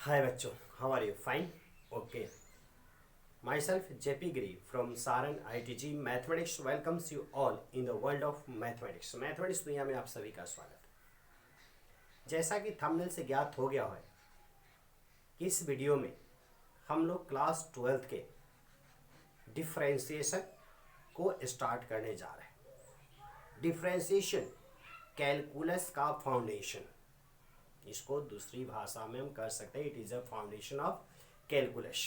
Hi बच्चों, how are you? Fine? Okay. Myself JP Giri from Saran ITG Mathematics welcomes you all in the world of mathematics. Mathematics दुनिया में आप सभी का स्वागत है। जैसा कि थंबनेल से ज्ञात हो गया है कि इस वीडियो में हम लोग क्लास 12th के डिफरेंशिएशन को स्टार्ट करने जा रहे हैं। डिफरेंशिएशन कैलकुलस का फाउंडेशन, इसको दूसरी भाषा में हम कर सकते हैं, it is a foundation of calculus.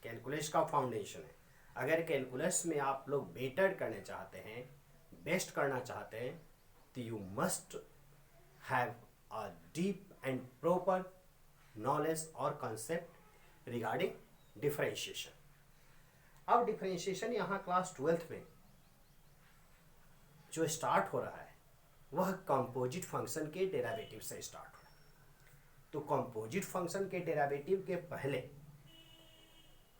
Calculus का फाउंडेशन है। अगर कैलकुलस में आप लोग बेटर करना चाहते हैं, बेस्ट करना चाहते हैं, तो you must have a deep and proper knowledge और कॉन्सेप्ट रिगार्डिंग डिफरेंशिएशन। अब डिफरेंशिएशन यहाँ क्लास 12th में जो स्टार्ट हो रहा है वह कंपोजिट फंक्शन के डेरिवेटिव से स्टार्ट हो रहा है। तो कंपोजिट फंक्शन के डेरिवेटिव के पहले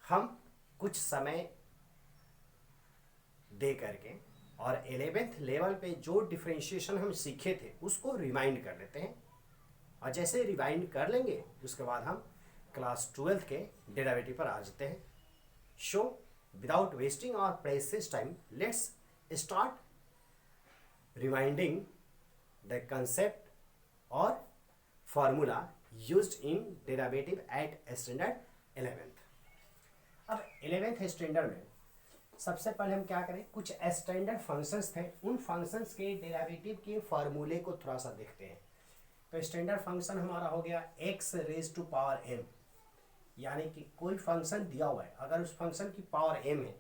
हम कुछ समय दे करके और 11th लेवल पे जो डिफरेंशिएशन हम सीखे थे उसको रिवाइंड कर लेते हैं, और जैसे रिवाइंड कर लेंगे उसके बाद हम क्लास 12th के डेरिवेटिव पर आ जाते हैं। So without wasting our precious time, let's start rewinding the concept और formula used in derivative at standard 11th। अब 11th स्टैंडर्ड में सबसे पहले हम क्या करें, कुछ स्टैंडर्ड फंक्शंस थे, उन फंक्शंस के डेरिवेटिव के फार्मूले को थोड़ा सा देखते हैं। तो स्टैंडर्ड फंक्शन हमारा हो गया x raise to power m, यानी कि कोई फंक्शन दिया हुआ है, अगर उस फंक्शन की पावर m है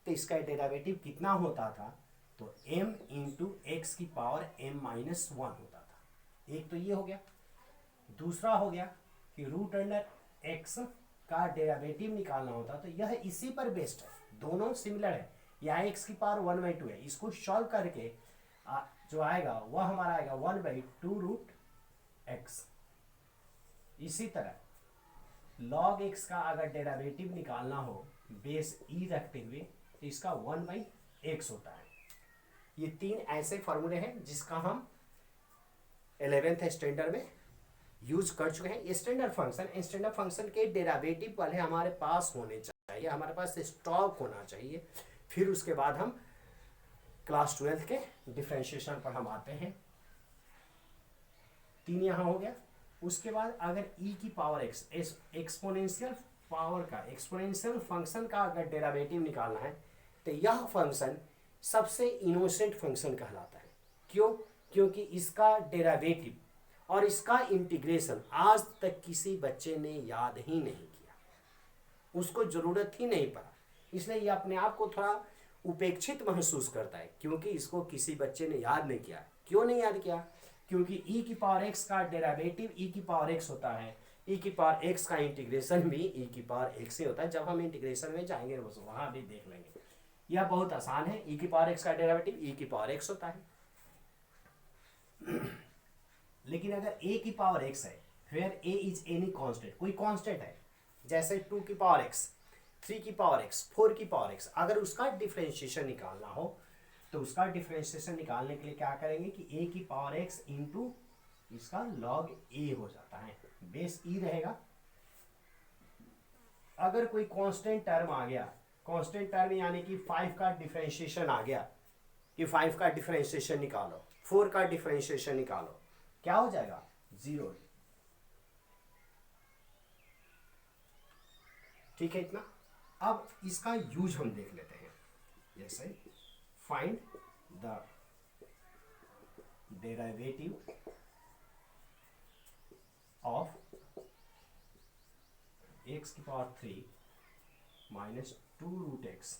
तो इसका डेरिवेटिव कितना होता था, तो m इंटू एक्स की पावर m माइनस 1 होता था। एक तो ये हो गया। दूसरा हो गया कि रूट अंडर x का डेरिवेटिव निकालना होता, तो यह इसी पर बेस्ड है, दोनों सिमिलर है। यहाँ x की पावर 1/2 है, इसको सॉल्व करके जो आएगा वह हमारा आएगा 1/2 रूट x। इसी तरह log x का अगर डेरिवेटिव निकालना हो बेस e रखते हुए तो इसका 1/x होता है। ये तीन ऐसे फॉर्मूले हैं जिसका हम 11th स्टैंडर्ड में यूज कर चुके हैं। स्टैंडर्ड फंक्शन के डेरिवेटिव पहले हमारे पास होने चाहिए, हमारे पास स्टॉक होना चाहिए, फिर उसके बाद हम क्लास 12th के डिफरेंशिएशन पर हम आते हैं। तीन यहाँ हो गया। उसके बाद अगर e की पावर x एक्सपोनेंशियल पावर का, एक्सपोनेंशियल फंक्शन का अगर डेरिवेटिव निकालना है तो यह फंक्शन सबसे इनोसेंट फंक्शन कहलाता है। क्यों? क्योंकि इसका डेरिवेटिव और इसका इंटीग्रेशन आज तक किसी बच्चे ने याद ही नहीं किया, उसको ज़रूरत ही नहीं पड़ा, इसलिए ये अपने आप को थोड़ा उपेक्षित महसूस करता है, क्योंकि इसको किसी बच्चे ने याद नहीं किया। क्यों नहीं याद किया? क्योंकि e की पावर x का डेरिवेटिव e की पावर x होता है, e की पावर x का इंटीग्रेशन भी e की पावर x ही होता है। जब हम इंटीग्रेशन में जाएंगे वहाँ भी देख लेंगे, यह बहुत आसान है। e की पावर x का डेरिवेटिव e की पावर x होता है। लेकिन अगर a की पावर x है, where a is any constant, कोई कांस्टेंट है, जैसे 2 की पावर x, 3 की पावर x, 4 की पावर x, अगर उसका डिफरेंशिएशन निकालना हो तो उसका डिफरेंशिएशन निकालने के लिए क्या करेंगे कि a की पावर x इंटू इसका log a हो जाता है, बेस e रहेगा। अगर कोई कांस्टेंट टर्म आ गया, कांस्टेंट टर्म यानी कि 5 का डिफरेंशिएशन आ गया कि 5 का डिफरेंशिएशन निकालो, 4 का डिफरेंशिएशन निकालो, क्या हो जाएगा? 0। ठीक है इतना। अब इसका यूज हम देख लेते हैं। जैसे find the derivative of x की power 3 minus 2 root x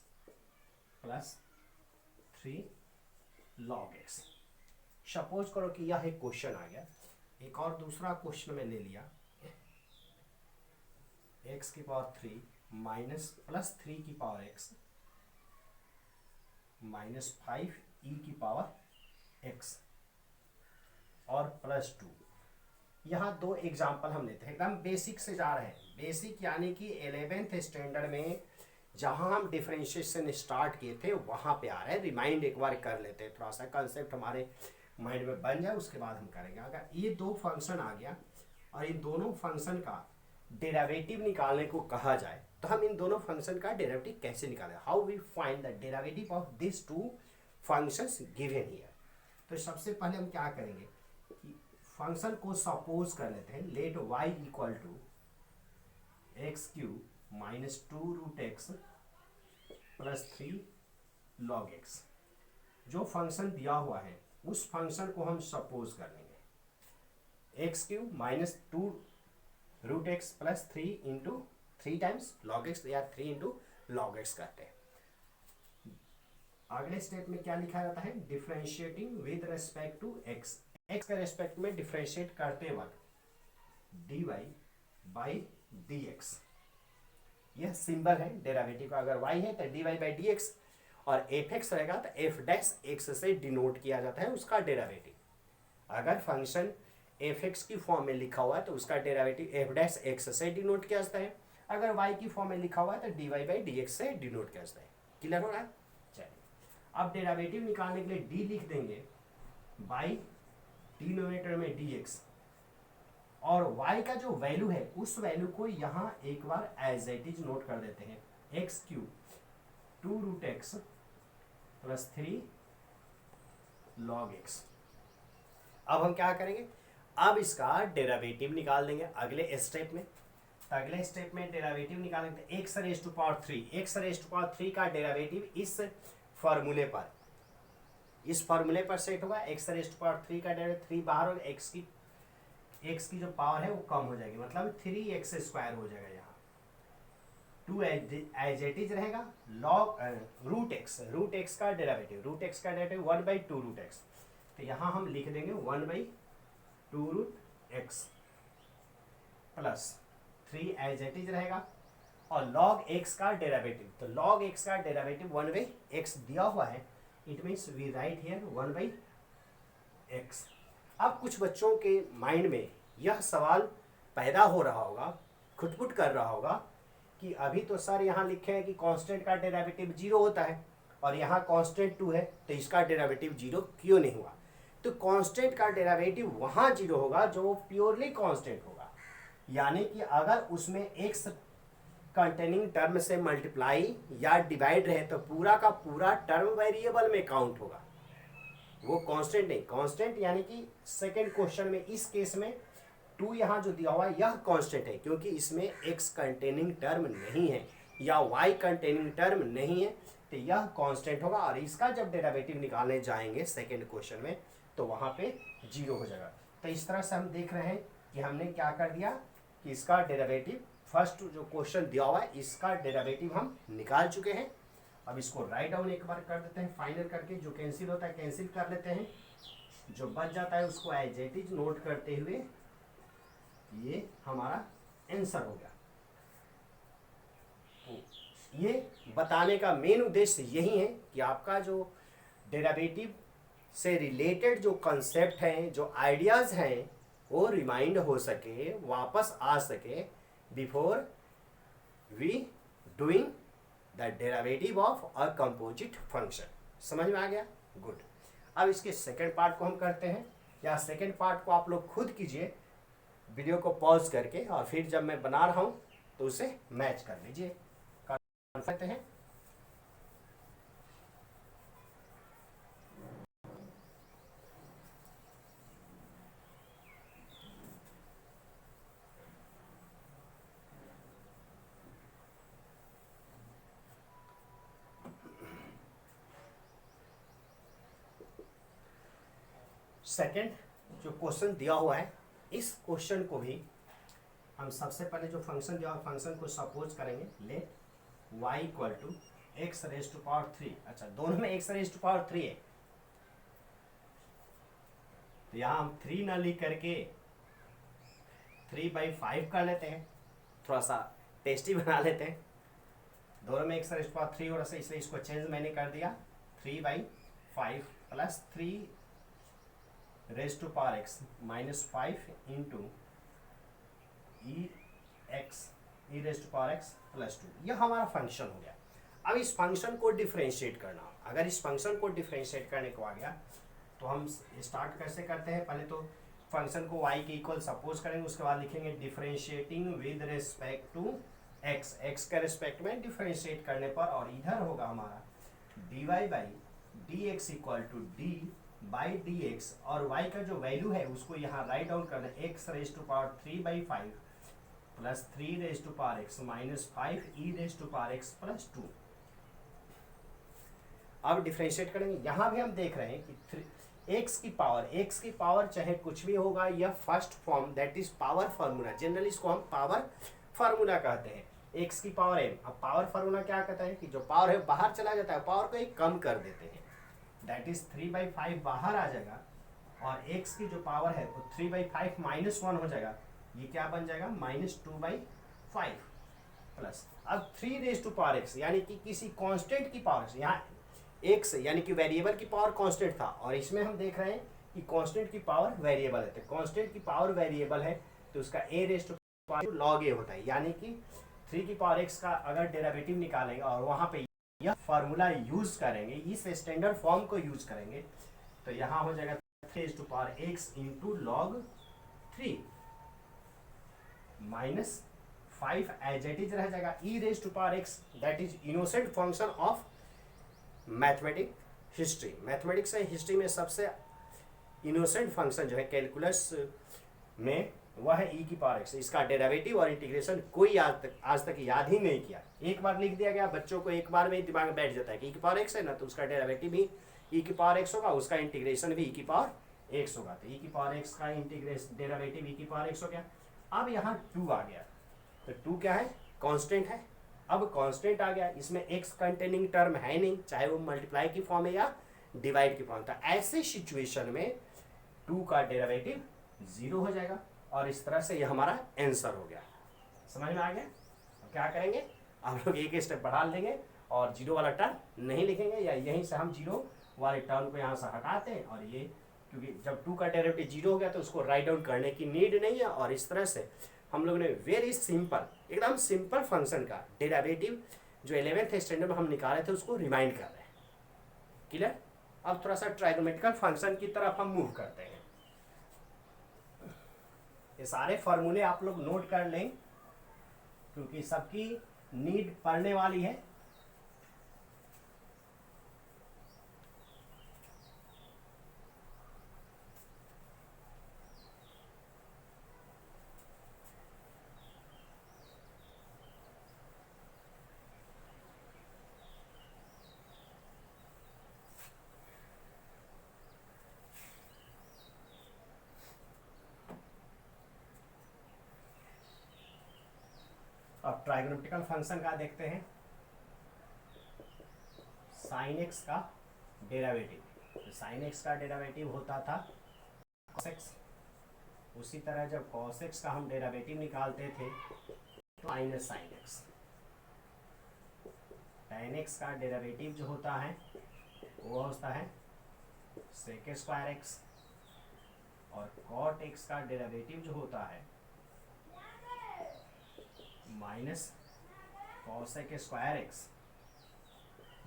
plus 3 log x। Suppose करो कि यह एक क्वेश्चन आ गया। एक और दूसरा क्वेश्चन में ले लिया, x की पावर 3 माइनस प्लस 3 की पावर x माइनस 5 e की पावर x और प्लस 2। यहाँ दो एग्जाम्पल हम लेते हैं, एकदम बेसिक से जा रहे हैं। बेसिक यानी कि 11th स्टैंडर्ड में जहाँ हम डिफरेंशिएशन स्टार्ट किए थे वहाँ पे आ रहे हैं। रिमाइंड एक बार कर लेते हैं, थोड़ा सा कंसेप्ट हमारे माइंड में बन जाए, उसके बाद हम करेंगे। अगर ये दो फंक्शन आ गया और इन दोनों फंक्शन का डेरिवेटिव निकालने को कहा जाए तो हम इन दोनों फंक्शन का डेरिवेटिव कैसे निकालें, how we find the derivative of this two functions given here. तो सबसे पहले हम क्या करेंगे कि फंक्शन को सपोज कर लेते हैं, let y equal to x cube minus 2√x plus 3 log x। जो फंक्शन दिया हुआ है उस फंक्शन को हम सपोज कर लेंगे x cube minus 2√x plus 3 into 3 times log x या 3 इंटू log x करते हैं। अगले स्टेप में क्या लिखा जाता है, differentiating with respect to x, x के रेस्पेक्ट में डिफ्रेंशिएट करते वक्त dy बाई dx। यह सिंबल है डेरिवेटिव का, अगर y है तो dy बाई dx और fx रहेगा तो f डैश x से डिनोट किया जाता है उसका डेरिवेटिव। अगर फंक्शन fx की फॉर्म में लिखा हुआ है तो उसका डेरिवेटिव f डैश x से डिनोट किया जाता है, अगर y की फॉर्म में लिखा हुआ है तो dy बाई dx से डिनोट किया जाता है। क्लियर हो रहा है? चलिए अब डेरिवेटिव निकालने के लिए d लिख देंगे बाई डिनोमिनेटर में dx, और y का जो वैल्यू है उस वैल्यू को यहाँ एक बार एज इट इज नोट कर देते हैं, x cube 2√x plus 3 log x। अब हम क्या करेंगे, अब इसका डेरिवेटिव निकाल देंगे अगले स्टेप में। तो अगले स्टेप में डेरिवेटिव निकालेंगे तो x raise to power 3, x raise to power 3 का डेरिवेटिव इस फॉर्मूले पर सेट होगा। x रेज़ टू पावर 3 का डेरिवेटिव 3 बाहर और x की जो पावर है वो कम हो जाएगी, मतलब 3x² हो जाएगा। यहाँ 2 एज इट इज रहेगा, log रूट एक्स का डेरिवेटिव 1/2√x, तो यहाँ हम लिख देंगे 1/2√x plus 3 as it is रहेगा, और log x का डेरिवेटिव, तो log x का डेरिवेटिव 1/x दिया हुआ है, it means we write here 1/x। अब कुछ बच्चों के माइंड में यह सवाल पैदा हो रहा होगा, खुटपुट कर रहा होगा कि अभी तो सर यहाँ लिखे हैं कि कांस्टेंट का डेरिवेटिव 0 होता है और यहाँ कांस्टेंट 2 है, तो इसका डेरिवेटिव 0 क्यों नहीं हुआ। तो कांस्टेंट का डेरिवेटिव वहाँ 0 होगा जो प्योरली कांस्टेंट होगा, यानी कि अगर उसमें x कंटेनिंग टर्म से मल्टीप्लाई या डिवाइड रहे तो पूरा का पूरा टर्म वेरिएबल में काउंट होगा, वो कांस्टेंट नहीं। कांस्टेंट यानी कि सेकंड क्वेश्चन में इस केस में 2 यहाँ जो दिया हुआ है यह कांस्टेंट है, क्योंकि इसमें x कंटेनिंग टर्म नहीं है या y कंटेनिंग टर्म नहीं है, तो यह कांस्टेंट होगा। और इसका जब डेरिवेटिव निकालने जाएंगे सेकंड क्वेश्चन में तो वहाँ पे 0 हो जाएगा। तो इस तरह से हम देख रहे हैं कि हमने क्या कर दिया कि इसका डेरिवेटिव, फर्स्ट जो क्वेश्चन दिया हुआ है इसका डेरिवेटिव हम निकाल चुके हैं। अब इसको राइट डाउन एक बार कर देते हैं फाइनल करके, जो कैंसिल होता है कैंसिल कर लेते हैं, जो बच जाता है उसको एज इट इज नोट करते हुए ये हमारा आंसर हो गया। तो ये बताने का मेन उद्देश्य यही है कि आपका जो डेरिवेटिव से रिलेटेड जो कंसेप्ट हैं, जो आइडियाज़ हैं, वो रिमाइंड हो सके, वापस आ सके before we doing the derivative of a composite function. समझ में आ गया? गुड। अब इसके सेकेंड पार्ट को हम करते हैं, या सेकेंड पार्ट को आप लोग खुद कीजिए वीडियो को पॉज करके, और फिर जब मैं बना रहा हूँ तो उसे मैच कर लीजिए, कर सकते हैं। सेकेंड जो क्वेश्चन दिया हुआ है, इस क्वेश्चन को भी हम सबसे पहले जो फंक्शन दिया हुआ फंक्शन को सपोज करेंगे, let y equal to x raise to power 3। अच्छा, दोनों में x रेज टू पावर 3 है, तो यहाँ हम 3 ना लिख करके 3/5 कर लेते हैं, थोड़ा सा टेस्टी बना लेते हैं। दोनों में x रेज टू पावर 3 हो रहा है, इसलिए इसको चेंज मैंने कर दिया 3/5 plus 3 raise to power x minus 5 into e raise to power x plus 2। यह हमारा फंक्शन हो गया। अब इस फंक्शन को डिफ्रेंशिएट करना, अगर इस फंक्शन को डिफ्रेंशिएट करने को आ गया तो हम स्टार्ट कैसे करते हैं, पहले तो फंक्शन को y के इक्वल सपोज करेंगे, उसके बाद लिखेंगे differentiating with respect to x, x के रिस्पेक्ट में डिफरेंशिएट करने पर, और इधर होगा हमारा dy by d x equal to d by d x, और y का जो वैल्यू है उसको यहाँ राइट डाउन करना है, x raise to power 3/5 plus 3 raise to power x minus 5 e raise to power x plus 2। अब डिफरेंशिएट करेंगे, यहाँ भी हम देख रहे हैं कि x की पावर चाहे कुछ भी होगा, यह first form that is power formula, generally इसको हम पावर फार्मूला कहते हैं, x की पावर m। अब पावर फार्मूला क्या कहता है कि जो पावर है बाहर चला जाता है, पावर को एक कम कर देते हैं, दैट इज 3/5 बाहर आ जाएगा, और x की जो पावर है वो 3/5 माइनस 1 हो जाएगा, ये क्या बन जाएगा -2/5 प्लस, अब 3 रेज टू पावर x यानी कि किसी कांस्टेंट की पावर, यहाँ x यानी कि वेरिएबल की पावर कांस्टेंट था, और इसमें हम देख रहे हैं कि कांस्टेंट की पावर वेरिएबल है, तो कांस्टेंट की पावर वेरिएबल है तो उसका a raise to power log a होता है, यानी कि 3 की पावर x का अगर डेरिवेटिव निकालेंगे और वहाँ पे यह फार्मूला यूज करेंगे, इस स्टैंडर्ड फॉर्म को यूज करेंगे, तो यहाँ हो जाएगा 3 raise to power x into log 3 minus 5 as it is रह जाएगा, e raise to power x that is innocent function of mathematic history. Mathematics से हिस्ट्री में सबसे इनोसेंट फंक्शन जो है कैलकुलस में वह है ई की पावर एक्स। इसका डेरिवेटिव और इंटीग्रेशन कोई आज तक याद ही नहीं किया, एक बार लिख दिया गया, बच्चों को एक बार में दिमाग में बैठ जाता है कि ई की पावर एक्स है ना, तो उसका डेरिवेटिव भी ई की पावर एक्स होगा, उसका इंटीग्रेशन भी ई की पावर एक्स होगा, तो ई की पावर एक्स का इंटीग्रेशन डेरिवेटिव ई की पावर एक्स हो गया। अब यहाँ 2 आ गया, तो 2 क्या है, कांस्टेंट है, अब कांस्टेंट आ गया, इसमें x कंटेनिंग टर्म है नहीं, चाहे वो मल्टीप्लाई की फॉर्म है या डिवाइड की फॉर्म, तो ऐसे सिचुएशन में 2 का डेरिवेटिव 0 हो जाएगा, और इस तरह से यह हमारा आंसर हो गया। समझ में आ गया? अब क्या करेंगे, आप लोग एक स्टेप बढ़ा लेंगे और 0 वाला टर्म नहीं लिखेंगे, या यहीं से हम 0 वाले टर्म को यहाँ से हटाते हैं, और ये क्योंकि जब 2 का डेरिवेटिव 0 हो गया तो उसको राइट डाउन करने की नीड नहीं है, और इस तरह से हम लोगों ने वेरी सिंपल, एकदम सिंपल फंक्शन का डेरिवेटिव जो 11th स्टैंडर्ड में हम निकाले थे उसको रिमाइंड कर रहे हैं। क्लियर? अब थोड़ा सा ट्राइगोनोमेट्रिकल फंक्शन की तरफ हम मूव करते हैं। ये सारे फॉर्मूले आप लोग नोट कर लें क्योंकि सबकी नीड पड़ने वाली है। अब ट्राइगोनोमेट्रिकल फंक्शन का देखते हैं, साइन एक्स का डेरिवेटिव, तो साइन एक्स का डेरिवेटिव होता था cos x, उसी तरह जब cos x का हम डेरिवेटिव निकालते थे तो minus sine x, tan x का डेरिवेटिव जो होता है वो होता है sec स्क्वायर x, और cot x का डेरिवेटिव जो होता है माइनस कॉसेक स्क्वायर एक्स,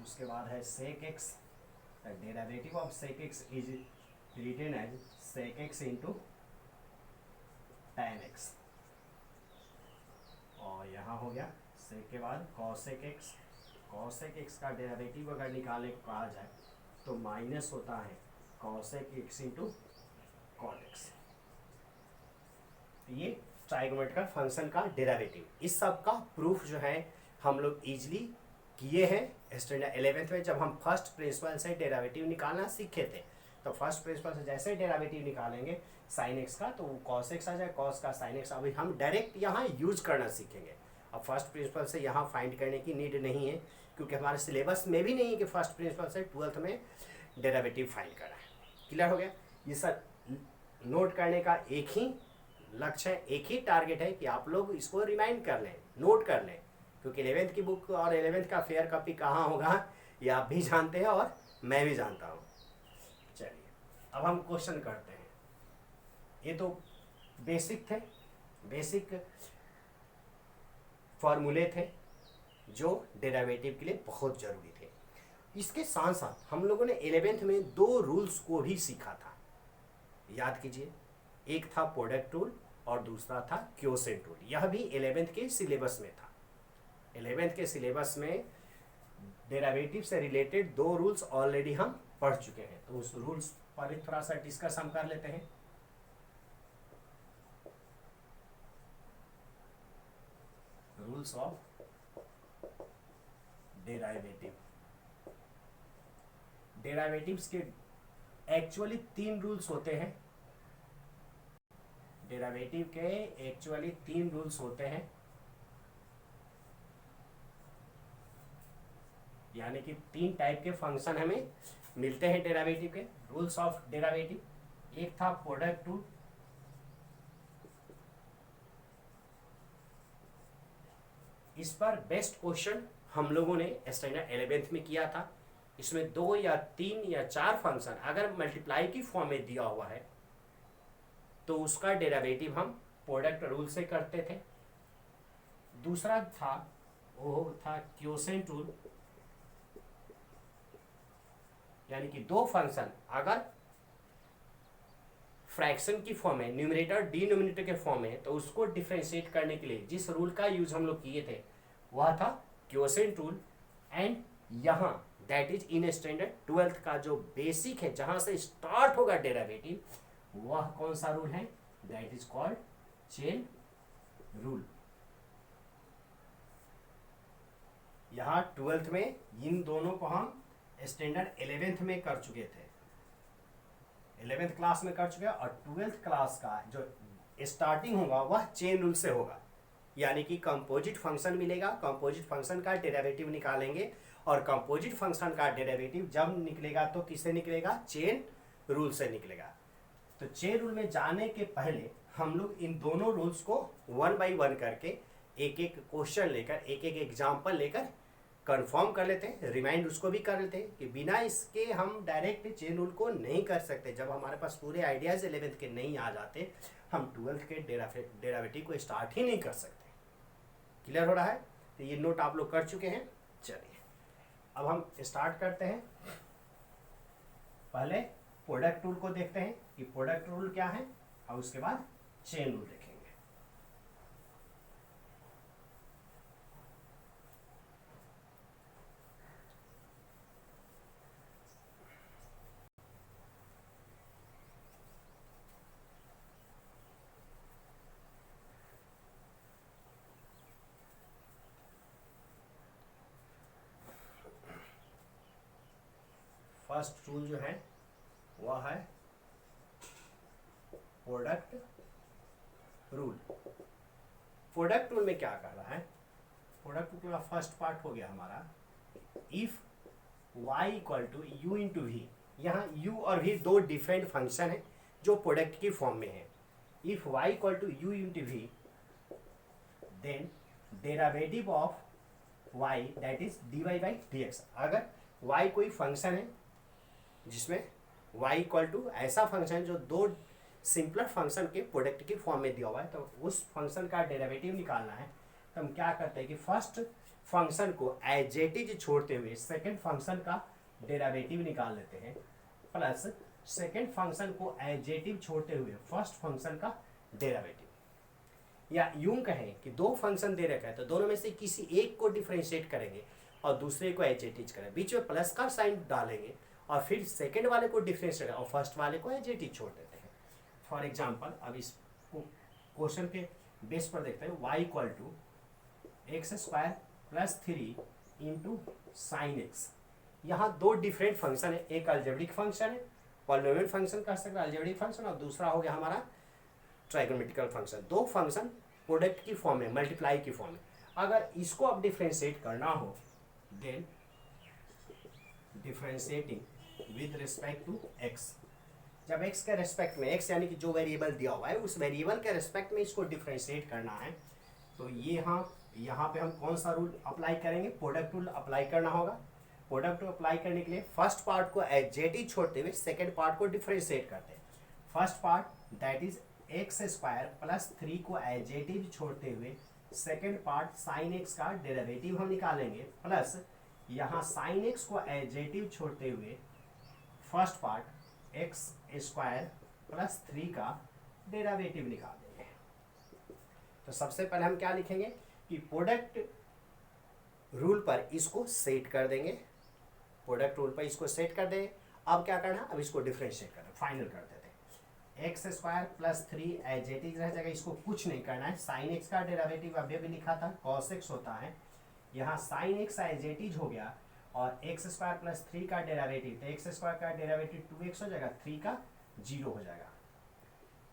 उसके बाद है sec x, derivative of sec x is written as sec x into tan x, और यहाँ हो गया सेक के बाद कॉसेक एक्स, कॉसेक एक्स का डेरिवेटिव अगर निकालने को कहा जाए तो माइनस होता है cosec x into cot x. ये ट्राइगोनोमेट्रिकल फंक्शन का डेरिवेटिव, इस सब का प्रूफ जो है हम लोग इजीली किए हैं स्टैंडर्ड 11th में, जब हम फर्स्ट प्रिंसिपल से डेरिवेटिव निकालना सीखे थे। तो फर्स्ट प्रिंसिपल से जैसे डेरिवेटिव निकालेंगे साइन एक्स का तो कॉस एक्स आ जाए, कॉस का साइन एक्स, अभी हम डायरेक्ट यहाँ यूज करना सीखेंगे। अब फर्स्ट प्रिंसिपल से यहाँ फाइंड करने की नीड नहीं है क्योंकि हमारे सिलेबस में भी नहीं है कि फर्स्ट प्रिंसिपल से 12th में डेरिवेटिव फाइंड करना है। क्लियर हो गया? ये सब नोट करने का एक ही लक्ष्य है, एक ही टारगेट है कि आप लोग इसको रिमाइंड कर लें, नोट कर लें, क्योंकि 11th की बुक और 11th का फेयर कॉपी कहाँ होगा ये आप भी जानते हैं और मैं भी जानता हूँ। चलिए अब हम क्वेश्चन करते हैं। ये तो बेसिक थे, बेसिक फॉर्मूले थे जो डेरिवेटिव के लिए बहुत ज़रूरी थे। इसके साथ साथ हम लोगों ने 11th में 2 रूल्स को भी सीखा था, याद कीजिए। एक था प्रोडक्ट रूल और दूसरा था क्वोशेंट रूल। यह भी 11th के सिलेबस में था। 11th के सिलेबस में डेरिवेटिव से रिलेटेड 2 रूल्स ऑलरेडी हम पढ़ चुके हैं, तो उस रूल्स पर थोड़ा सा डिस्कस हम कर लेते हैं। Rules of derivative. डेरिवेटिव्स के एक्चुअली 3 रूल्स होते हैं। डेरिवेटिव के एक्चुअली 3 रूल्स होते हैं, यानी कि 3 टाइप के फंक्शन हमें मिलते हैं डेरिवेटिव के। रूल्स ऑफ डेरिवेटिव, एक था प्रोडक्ट रूल, इस पर बेस्ट क्वेश्चन हम लोगों ने स्टैंडर्ड 11th में किया था। इसमें 2 या 3 या 4 फंक्शन अगर मल्टीप्लाई की फॉर्म में दिया हुआ है तो उसका डेरिवेटिव हम प्रोडक्ट रूल से करते थे। दूसरा था वो था क्वोशेंट रूल, यानी कि 2 फंक्शन अगर फ्रैक्शन की फॉर्म में, न्यूमरेटर डिनोमिनेटर के फॉर्म में, तो उसको डिफरेंशिएट करने के लिए जिस रूल का यूज हम लोग किए थे वह था क्वोशेंट रूल। एंड यहाँ that is in standard 12th का जो बेसिक है, जहां से स्टार्ट होगा डेरिवेटिव, वह कौन सा रूल है? That is called chain rule. यहाँ 12th में इन दोनों को हम स्टैंडर्ड 11th में कर चुके थे, 11th क्लास में कर चुके हैं। और 12th क्लास का जो स्टार्टिंग होगा वह चेन रूल से होगा, यानी कि कंपोजिट फंक्शन मिलेगा, कंपोजिट फंक्शन का डेरिवेटिव निकालेंगे, और कंपोजिट फंक्शन का डेरिवेटिव जब निकलेगा तो किससे निकलेगा? चेन रूल से निकलेगा। तो चेन रूल में जाने के पहले हम लोग इन दोनों रूल्स को 1 बाई 1 करके एक एक क्वेश्चन लेकर, एक एक एग्जाम्पल लेकर कंफर्म कर लेते हैं, रिमाइंड उसको भी कर लेते हैं कि बिना इसके हम डायरेक्ट चेन रूल को नहीं कर सकते। जब हमारे पास पूरे आइडियाज 11th के नहीं आ जाते, हम 12th के डेरिवेटिव को स्टार्ट ही नहीं कर सकते। क्लियर हो रहा है? तो ये नोट आप लोग कर चुके हैं। चलिए अब हम स्टार्ट करते हैं। पहले प्रोडक्ट रूल को देखते हैं कि प्रोडक्ट रूल क्या है, और उसके बाद चेन रूल देखेंगे। फर्स्ट रूल जो है वह है प्रोडक्ट रूल। प्रोडक्ट रूल में क्या कर रहा है? प्रोडक्ट रूल का फर्स्ट पार्ट हो गया हमारा, if y equal to u into v. यहाँ u और v 2 डिफरेंट फंक्शन है जो प्रोडक्ट की फॉर्म में है। If y equal to u into v, then derivative of y that is dy by dx। अगर y कोई फंक्शन है जिसमें y इक्वल टू ऐसा फंक्शन है जो 2 सिंपलर फंक्शन के प्रोडक्ट की फॉर्म में दिया हुआ है, तो उस फंक्शन का डेरिवेटिव निकालना है। तो हम क्या करते हैं कि फर्स्ट फंक्शन को एज इट इज छोड़ते हुए सेकंड फंक्शन का डेरिवेटिव निकाल लेते हैं, प्लस सेकंड फंक्शन को एज इट इज छोड़ते हुए फर्स्ट फंक्शन का डेरिवेटिव। या यूं कहें कि 2 फंक्शन दे रखा है, तो दोनों में से किसी एक को डिफरेंशिएट करेंगे और दूसरे को एज इट इज करें, बीच में प्लस का साइन डालेंगे, और फिर सेकंड वाले को डिफरेंशिएट और फर्स्ट वाले को एज इट इज छोड़ देते हैं। फॉर एग्जांपल अब इस क्वेश्चन के बेस पर देखते हैं, y equal to x square plus 3 into sine x. यहाँ 2 डिफरेंट फंक्शन है, एक अलजेब्रिक फंक्शन है, पॉलिनोमियल फंक्शन कह सकते हैं अलजेब्रिक फंक्शन, और दूसरा हो गया हमारा ट्राइगोनोमेट्रिकल फंक्शन। 2 फंक्शन प्रोडक्ट की फॉर्म में, मल्टीप्लाई की फॉर्म में। अगर इसको अब डिफरेंशिएट करना हो, then differentiating with respect to x। जब x के रेस्पेक्ट में, x यानी कि जो वेरिएबल दिया हुआ है उस वेरिएबल के रेस्पेक्ट में इसको डिफरेंशिएट करना है, तो ये यहाँ पे हम कौन सा रूल अप्लाई करेंगे? प्रोडक्ट रूल अप्लाई करना होगा। प्रोडक्ट रूल अप्लाई करने के लिए फर्स्ट पार्ट को एज इट इज छोड़ते हुए सेकेंड पार्ट को डिफरेंशिएट करते हैं। First part that is x square plus 3 को एज इट इज छोड़ते हुए सेकेंड पार्ट साइन एक्स का डेरिवेटिव हम निकालेंगे, प्लस यहाँ साइन एक्स को एज इट इज छोड़ते हुए first part x square plus 3 का डेरिवेटिव निकाल देंगे। तो सबसे पहले हम क्या लिखेंगे कि प्रोडक्ट रूल पर इसको सेट कर देंगे, प्रोडक्ट रूल पर इसको सेट कर देंगे। अब क्या करना, अब इसको डिफ्रेंशिएट करना, फाइनल कर देते हैं। X square plus 3 as it is रह जाएगा, इसको कुछ नहीं करना है। साइन एक्स का डेरिवेटिव अभी भी लिखा था कॉस एक्स होता है, यहाँ sine x as it is हो गया, और एक्स स्क्वायर प्लस 3 का डेरिवेटिव, तो एक्स स्क्वायर का डेरिवेटिव 2x हो जाएगा, 3 का 0 हो जाएगा।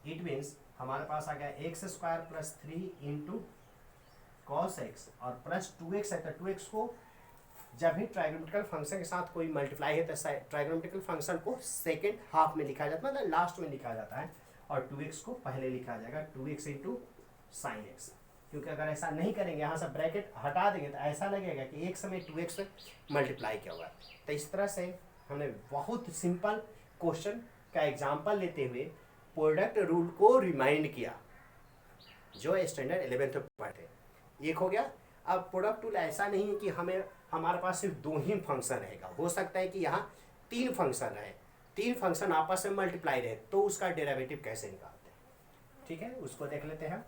इट मीन्स हमारे पास आ गया x square plus 3 into cos x और प्लस 2x है, तो 2x को जब भी ट्राइगोनोमेट्रिकल फंक्शन के साथ कोई मल्टीप्लाई है तो ट्राइगोनोमेट्रिकल फंक्शन को सेकेंड हाफ में लिखा जाता है, मतलब लास्ट में लिखा जाता है, और 2x को पहले लिखा जाएगा 2x इंटू साइन एक्स। क्योंकि अगर ऐसा नहीं करेंगे, यहाँ से ब्रैकेट हटा देंगे तो ऐसा लगेगा कि एक समय 2x में मल्टीप्लाई किया हुआ है। तो इस तरह से हमने बहुत सिंपल क्वेश्चन का एग्जाम्पल लेते हुए प्रोडक्ट रूल को रिमाइंड किया जो स्टैंडर्ड 11th में पढ़े। एक हो गया। अब प्रोडक्ट रूल ऐसा नहीं है कि हमारे पास सिर्फ 2 ही फंक्शन रहेगा, हो सकता है कि यहाँ 3 फंक्शन रहे, 3 फंक्शन आपस में मल्टीप्लाई रहे, तो उसका डेरिवेटिव कैसे निकालते हैं, ठीक है, उसको देख लेते हैं।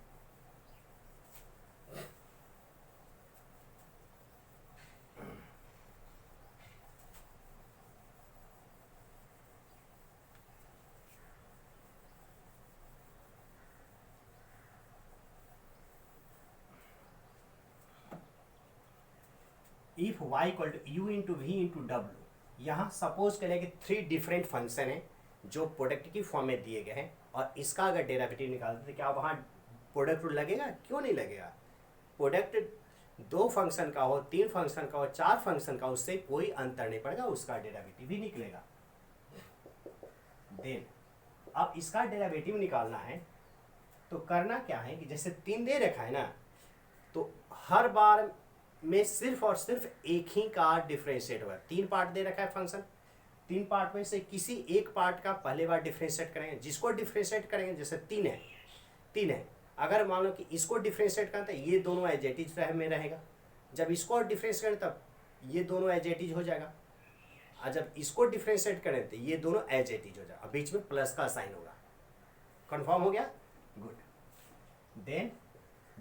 If y equal to u into v into डब्ल्यू, यहाँ सपोज करें कि 3 डिफरेंट फंक्शन हैं जो प्रोडक्ट की फॉर्म में दिए गए हैं, और इसका अगर डेरिवेटिव निकालते तो क्या वहाँ प्रोडक्ट रूल लगेगा? क्यों नहीं लगेगा। प्रोडक्ट 2 फंक्शन का हो, 3 फंक्शन का हो, 4 फंक्शन का, उससे कोई अंतर नहीं पड़ेगा, उसका डेरिवेटिव भी निकलेगा। देन अब इसका डेरिवेटिव निकालना है तो करना क्या है कि जैसे 3 दे रखा है ना, तो हर बार में सिर्फ और सिर्फ एक ही का डिफरेंशिएट होगा। 3 पार्ट दे रखा है फंक्शन, 3 पार्ट में से किसी एक पार्ट का पहले बार डिफरेंशिएट करेंगे। जिसको डिफरेंशिएट करेंगे, जैसे 3 है, अगर मान लो कि इसको डिफरेंशिएट करें तो ये दोनों एज इट इज में रहेगा, जब इसको डिफरेंशिएट करें तब ये दोनों एज इट इज हो जाएगा, और जब इसको डिफरेंशिएट करें तो ये दोनों एज इट इज हो जाएगा, बीच में प्लस का साइन होगा। कंफर्म हो गया? Good. Then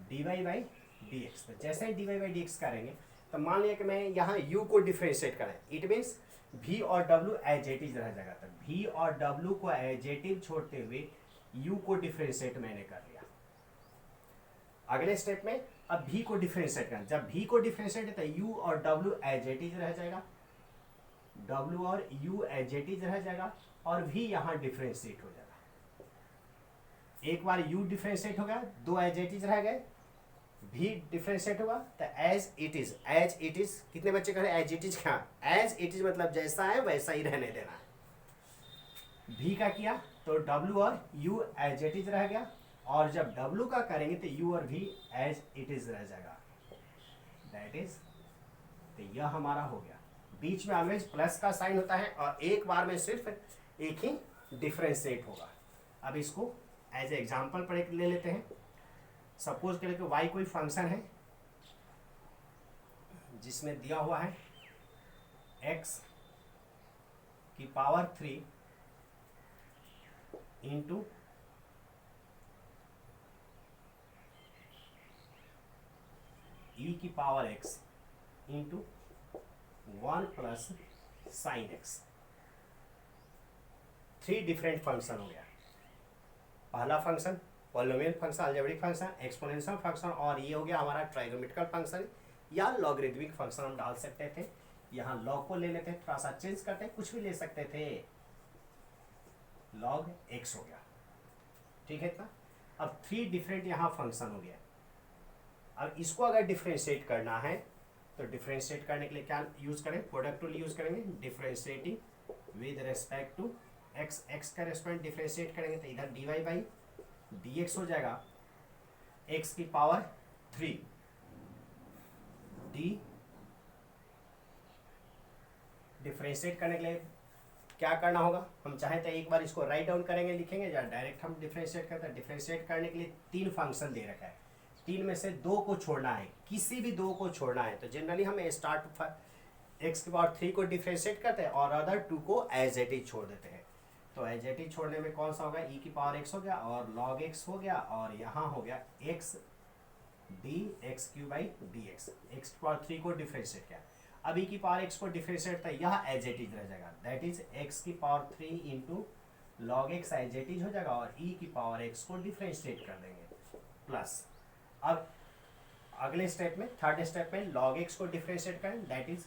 dy by dx, तो जैसे ही dy बाई dx करेंगे तो मान लिया कि मैं यहाँ u को डिफरेंशिएट करें, इट मीन्स v और w एज इट इज रह जाएगा, तो v और w को एज इट इज छोड़ते हुए u को डिफरेंशिएट मैंने कर लिया। अगले स्टेप में अब v को डिफरेंशिएट करें, जब v को डिफरेंशिएट है तो u और w एज इट इज रह जाएगा, w और u एज इट इज रह जाएगा, और v यहाँ डिफरेंशिएट हो जाएगा। एक बार u डिफरेंशिएट हो गया, 2 एज इट इज रह गए, v डिफरेंशिएट होगा तो एज इट इज कितने बच्चे करें? एज इट इज, क्या एज इट इज मतलब जैसा है वैसा ही रहने देना है। v का किया तो w और u एज इट इज रह गया, और जब w का करेंगे तो u और v एज इट इज रह जाएगा। दैट इज, तो यह हमारा हो गया। बीच में ऑलवेज प्लस का साइन होता है, और एक बार में सिर्फ एक ही डिफरेंशिएट होगा। अब इसको एज ए एग्जाम्पल पर एक ले लेते हैं। सपोज करें कि y कोई फंक्शन है जिसमें दिया हुआ है x की पावर 3 इंटू e की power x into 1 plus sign x। 3 different function हो गया। पहला function polynomial function, algebraic function, exponential function, और ये हो गया हमारा ट्राइगोनोमेट्रिकल फंक्शन या लॉगरिथमिक फंक्शन हम डाल सकते थे। यहाँ लॉग को ले लेते हैं, थोड़ा सा चेंज करते हैं, कुछ भी ले सकते थे, लॉग एक्स हो गया, ठीक है इतना। अब 3 डिफरेंट यहाँ फंक्शन हो गया। अब इसको अगर डिफ्रेंशिएट करना है तो डिफ्रेंशिएट करने के लिए क्या यूज करें? प्रोडक्ट रूल यूज करेंगे, differentiating with respect to x, x का रेस्पेक्ट डिफ्रेंशिएट करेंगे तो इधर dy बाई dx हो जाएगा, x की पावर 3 d। डिफ्रेंशिएट करने के लिए क्या करना होगा? हम चाहे तो एक बार इसको राइट डाउन करेंगे, लिखेंगे, या डायरेक्ट हम डिफ्रेंशिएट करते हैं। डिफ्रेंशिएट करने के लिए 3 फंक्शन दे रखा है, 3 में से 2 को छोड़ना है, किसी भी 2 को छोड़ना है। तो जनरली हम स्टार्ट x की पावर 3 को डिफ्रेंशिएट करते हैं और अदर 2 को एज इट इज छोड़ देते हैं। तो एज इट इज छोड़ने में कौन सा होगा, ई की पावर एक्स हो गया और लॉग एक्स हो गया और यहाँ हो गया x D x Q by d x, x की पावर 3 को डिफ्रेंशिएट किया। अब ई की पावर एक्स को डिफ्रेंशिएट था, यह एज इट इज रह जाएगा, दैट इज एक्स की power 3 into log x as it is हो जाएगा और ई की पावर एक्स को डिफ्रेंशिएट कर देंगे प्लस। अब अगले स्टेप में, थर्ड स्टेप में लॉग एक्स को डिफ्रेंशिएट करें, that is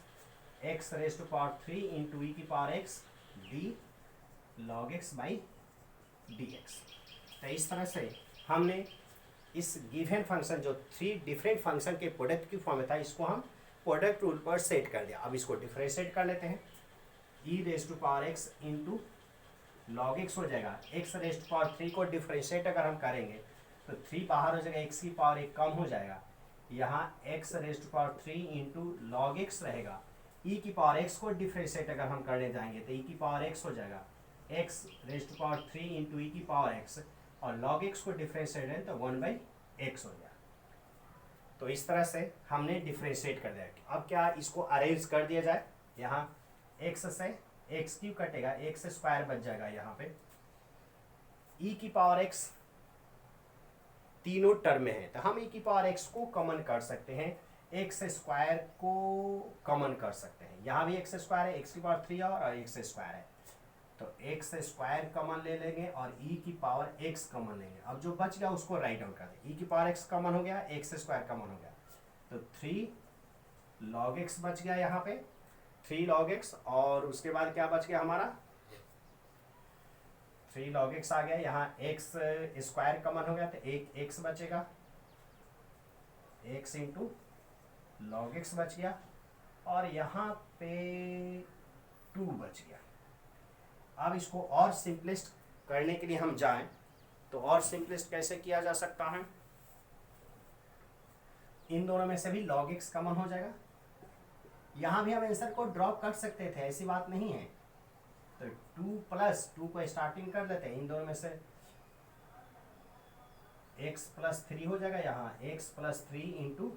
x raise to power 3 into e की power x d log x by d x. तो इस तरह से हमने इस गिवन फंक्शन जो 3 डिफरेंट फंक्शन के प्रोडक्ट की फॉर्म में था, इसको हम प्रोडक्ट रूल पर सेट कर दिया। अब इसको डिफ्रेंशिएट कर लेते हैं, e raise to power x into log x हो जाएगा, एक्स रेज टू पावर 3 को डिफ्रेंशिएट अगर हम करेंगे तो 3 बाहर हो जाएगा, एक्स की पावर 1 कम हो जाएगा, यहाँ x raise to power 3 into log x रहेगा। ई की पावर एक्स को डिफ्रेंशिएट अगर हम करने जाएंगे तो ई की पावर एक्स हो जाएगा, x raise to power 3 into e की पावर एक्स और लॉग एक्स को डिफ्रेंशिएट है तो 1/x हो गया। तो इस तरह से हमने डिफ्रेंशिएट कर दिया। अब क्या इसको अरेंज कर दिया जाए, यहाँ x से एक्स क्यू कटेगा, एक्स स्क्वायर बच जाएगा यहाँ पे, ई की पावर x तीनों टर्म में है तो हम ई की पावर x को कॉमन कर सकते हैं, एक्स स्क्वायर को कॉमन कर सकते हैं, यहाँ भी एक्स स्क्वायर है, एक्स की पावर 3 और एक्स स्क्वायर है तो एक्स स्क्वायर कॉमन ले लेंगे और ई की पावर एक्स कॉमन लेंगे। अब जो बच गया उसको राइट डाउन कर दें, ई की पावर एक्स कॉमन हो गया, एक्स स्क्वायर कॉमन हो गया तो 3 लॉग एक्स बच गया यहाँ पे, 3 लॉग एक्स और उसके बाद क्या बच गया हमारा, 3 लॉग एक्स आ गया, यहाँ एक्स स्क्वायर कॉमन हो गया तो एक एक्स बचेगा, एक्स इंटू लॉग एक्स बच गया और यहाँ पे 2 बच गया। अब इसको और सिंपलिस्ट करने के लिए हम जाएं तो और सिंपलिस्ट कैसे किया जा सकता है, इन दोनों में से भी log x कॉमन हो जाएगा, यहाँ भी हम आंसर को ड्रॉप कर सकते थे, ऐसी बात नहीं है, तो 2 प्लस 2 को स्टार्टिंग कर लेते हैं, इन दोनों में से x प्लस 3 हो जाएगा, यहाँ x प्लस 3 इंटू,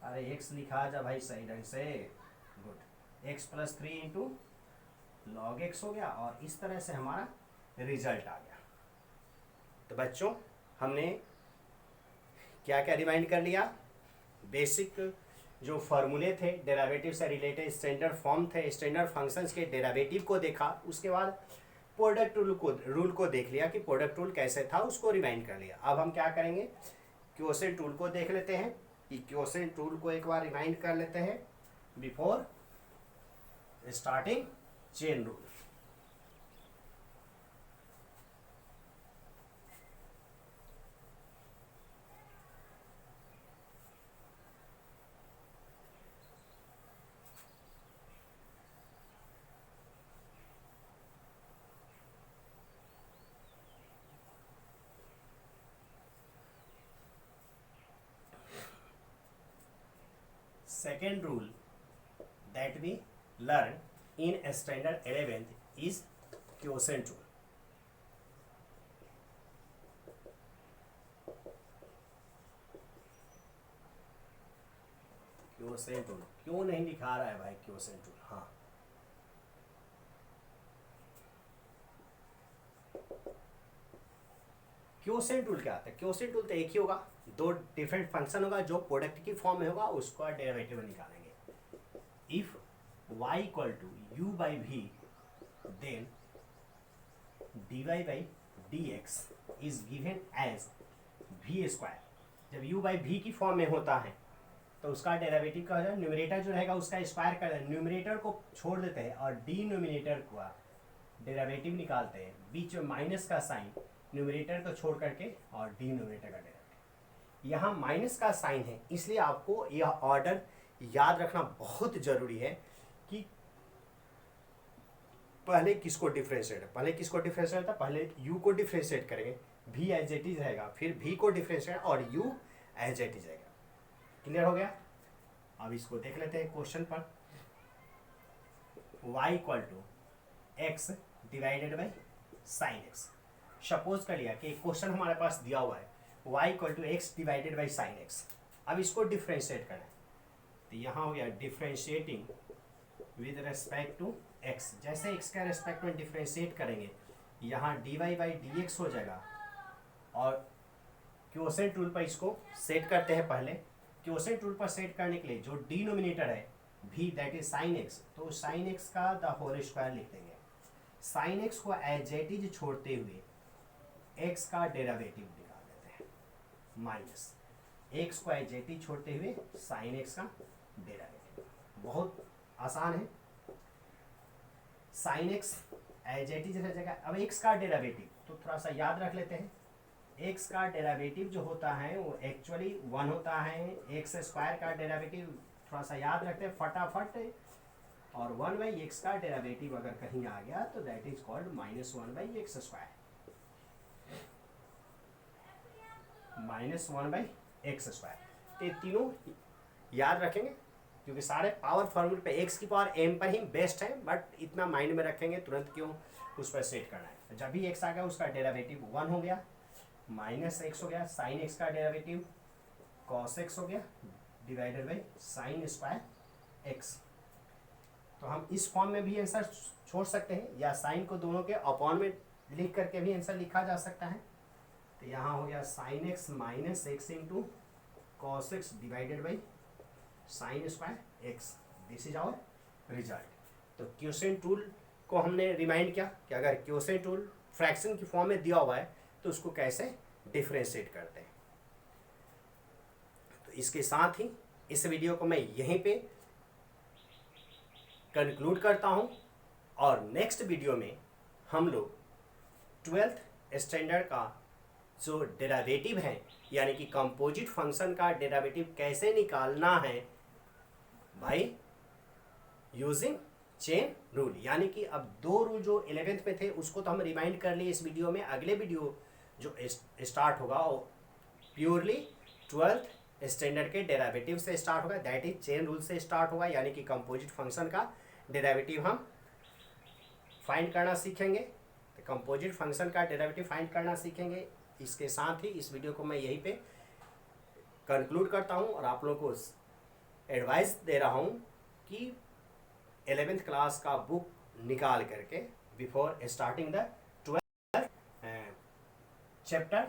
अरे x लिखा जा भाई सही ढंग से, good, x plus 3 into log x हो गया और इस तरह से हमारा रिजल्ट आ गया। तो बच्चों हमने क्या क्या रिमाइंड कर लिया, बेसिक जो फॉर्मूले थे डेरिवेटिव से रिलेटेड, स्टैंडर्ड फॉर्म थे, स्टैंडर्ड फंक्शंस के डेरिवेटिव को देखा, उसके बाद प्रोडक्ट रूल को देख लिया कि प्रोडक्ट रूल कैसे था, उसको रिमाइंड कर लिया। अब हम क्या करेंगे, क्वोशेंट रूल को देख लेते हैं कि क्वोशेंट रूल को एक बार रिमाइंड कर लेते हैं before starting chain rule. Second rule that we learn in standard 11th is quotient rule. Quotient rule क्यों नहीं दिखा रहा है भाई, क्वोशेंट रूल, हाँ क्वोशेंट रूल क्या आता है, क्वोशेंट रूल तो एक ही होगा, 2 डिफरेंट फंक्शन होगा जो प्रोडक्ट की फॉर्म में होगा, उसका डेरिवेटिव निकालेंगे। If y equal to u by v then dy by d x is given as v square. जब u बाई वी की फॉर्म में होता है तो उसका डेरिवेटिव का हो जाए, न्यूमरेटर जो रहेगा उसका स्क्वायर कर दें, न्यूमरेटर को छोड़ देते हैं और डिनोमिनेटर का डेरिवेटिव निकालते हैं, बीच में माइनस का साइन, न्यूमरेटर को छोड़ करके और डिनोमिनेटर का डेरिवेटिव। यहाँ माइनस का साइन है इसलिए आपको यह ऑर्डर याद रखना बहुत जरूरी है कि पहले किसको डिफरेंशिएट है, पहले किसको डिफरेंशिएट था, पहले u को डिफरेंशिएट करेंगे, v एज इट इज रहेगा, फिर v को डिफरेंशिएट और u एज इट इज रहेगा। क्लियर हो गया। अब इसको देख लेते हैं क्वेश्चन पर, y equal to x divided by sine x. Suppose कर लिया कि एक क्वेश्चन हमारे पास दिया हुआ है y equal to x divided by sine x. अब इसको डिफ्रेंशिएट करना है तो यहाँ हो गया differentiating with respect to x, जैसे एक्स का रेस्पेक्ट में डिफ्रेंशिएट करेंगे यहाँ dy बाई डी एक्स हो जाएगा, और क्वोशेंट रूल पर इसको सेट करते हैं। पहले क्वोशेंट रूल पर सेट करने के लिए जो डिनोमिनेटर है v that is sine x, तो साइन एक्स का द होल स्क्वायर लिख देंगे। साइन एक्स को एज इट इज छोड़ते हुए एक्स का डेरिवेटिव निकाल देते हैं, माइनस एक्स को एज इट इज छोड़ते हुए साइन एक्स का डेरिवेटिव। बहुत आसान है। Sine x as it is रह जाएगा। अब एक्स का डेरिवेटिव तो थोड़ा सा याद रख लेते हैं। एक्स का डेरिवेटिव जो होता है वो एक्चुअली 1 होता है। एक्स स्क्वायर का डेरिवेटिव थोड़ा सा याद रखते हैं फटाफट, और 1 बाई एक्स का डेरिवेटिव अगर कहीं आ गया तो that is called -1 by x square, -1 by x square. तो ये तीनों याद रखेंगे क्योंकि सारे पावर फॉर्मूले पे एक्स की पावर m पर ही बेस्ट है, बट इतना माइंड में रखेंगे तुरंत क्यों उस पर सेट करना है। जब भी एक्स आ गया उसका डेरिवेटिव 1 हो गया, माइनस एक्स हो गया, साइन एक्स का डेरिवेटिव कॉस एक्स हो गया divided by sine square x. तो हम इस फॉर्म में भी आंसर छोड़ सकते हैं, या साइन को दोनों के अपॉन में लिख करके भी आंसर लिखा जा सकता है। तो यहाँ हो गया sine x minus x into cos x divided by sine square x. This is our result. तो क्वोशेंट रूल को हमने रिमाइंड किया कि अगर क्वोशेंट रूल फ्रैक्शन की फॉर्म में दिया हुआ है तो उसको कैसे डिफरेंशिएट करते हैं। तो इसके साथ ही इस वीडियो को मैं यहीं पे कंक्लूड करता हूं, और नेक्स्ट वीडियो में हम लोग 12th स्टैंडर्ड का जो डेरिवेटिव है, यानी कि कंपोजिट फंक्शन का डेरिवेटिव कैसे निकालना है भाई यूजिंग चेन रूल। यानी कि अब 2 रूल जो 11th में थे उसको तो हम रिमाइंड कर लिए इस वीडियो में। अगले वीडियो जो स्टार्ट होगा वो प्योरली 12th स्टैंडर्ड के डेरिवेटिव से स्टार्ट होगा, दैट इज चेन रूल से स्टार्ट होगा। यानी कि कंपोजिट फंक्शन का डेरिवेटिव हम फाइंड करना सीखेंगे। तो कंपोजिट फंक्शन का डेरिवेटिव फाइंड करना सीखेंगे। इसके साथ ही इस वीडियो को मैं यहीं पे कंक्लूड करता हूँ, और आप लोगों को एडवाइस दे रहा हूँ कि 11th क्लास का बुक निकाल करके before starting the 12th chapter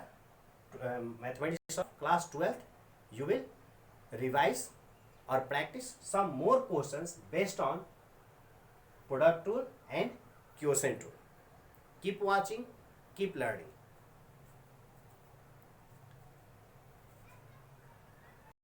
mathematics of class 12th you will revise or practice some more questions based on product rule and quotient rule. Keep watching, keep learning.